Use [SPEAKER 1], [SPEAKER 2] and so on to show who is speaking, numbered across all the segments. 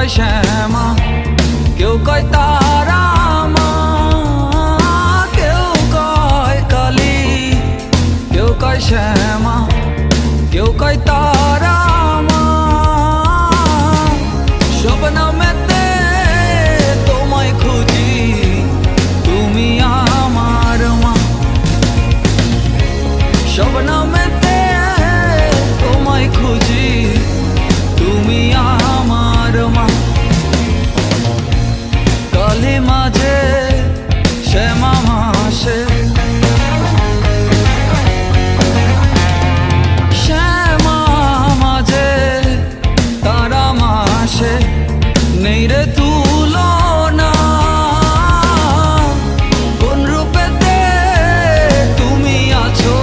[SPEAKER 1] কয় শ্যামা, কেউ কয় তারা মা, কেউ কয় কালী, কেউ কয় শ্যামা, কেউ কয় তারা মা। সব নামেতে তোমায় খুঁজি, তুমি আমার মা। সব নামেতে তোমায় খুঁজি, তুমি আমার মা। কালী মাঝে শ্যামা মাসে, শ্যামা মাঝে তারা মাসে, নেই রে তুলনা। কোন রূপেতে তুমি আছো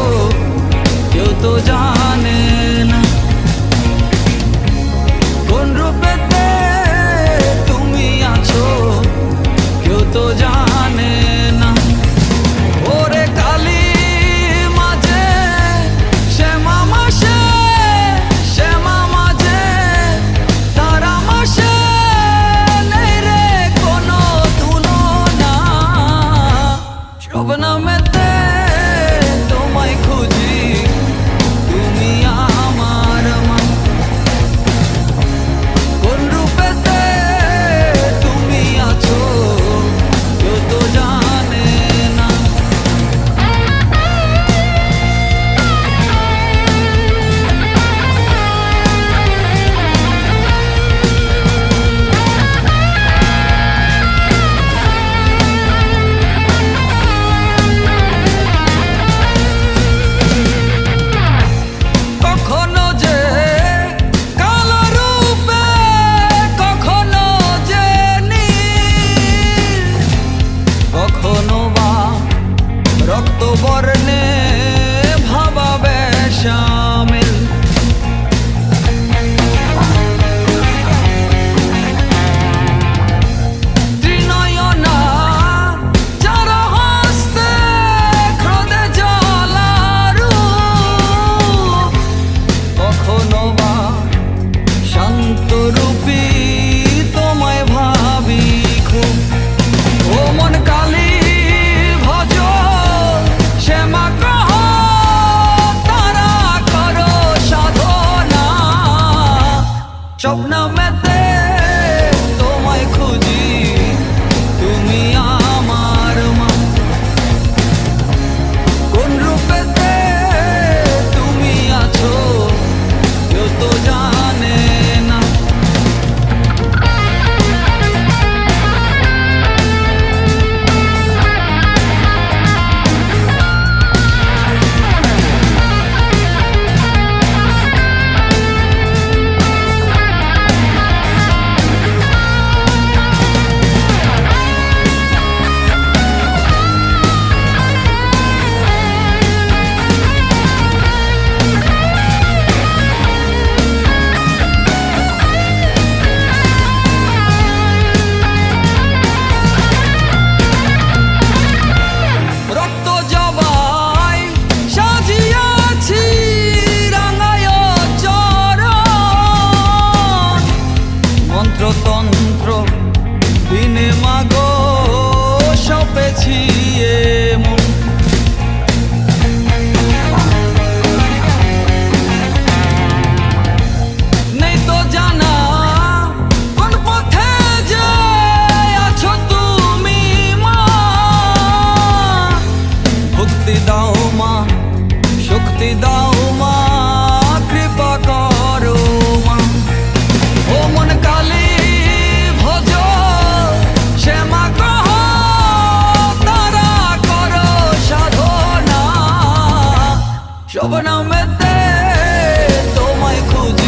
[SPEAKER 1] কেউ তো জানে না, কোন রূপেতে তুমি আছো কেউ তো জানে না। ওরে কালী মাঝে শ্যামা মাসে, শ্যামা মাঝে তারা মাসে, নেই রে কোনো তুলনা। সব নামেতে তোমায় খুঁজি, তুমি আমার মা। কোন রূপেতে তুমি আছো কেউ তো জানে না। কখনো যে কালো রূপে, কখনো যে নীল, কখনো বা রক্তবর্ণে ভাবাবে শামিল। ত্রিনয়না যার হস্তে ক্রোধে জ্বালারু, কখনো বা শান্তরূপী তোমায় ভাবি খুব। ও মন কালী ভজ, শ্যামা কহ তারা করো সাধনা। স্বপ্নমেতে তোমায় খুঁজি, তুমি আমার মা। কোন রূপেতে তুমি আছো কেউ তো জানে না। রক্ত জবাই সাজিয়াছি রাঙায় চরণ, মন্ত্রতন্ত্র বিনে মাগো সপেছি এমন। নেই তো জানা কোন পথে যে আছো তুমি মা। ভক্তি দাও মা, শক্তি দাও মা, কৃপা করো মা। ও মন কালী ভজ, শ্যামা কহ তারা করো সাধনা। সব নামেতে তোমায় খুঁজি,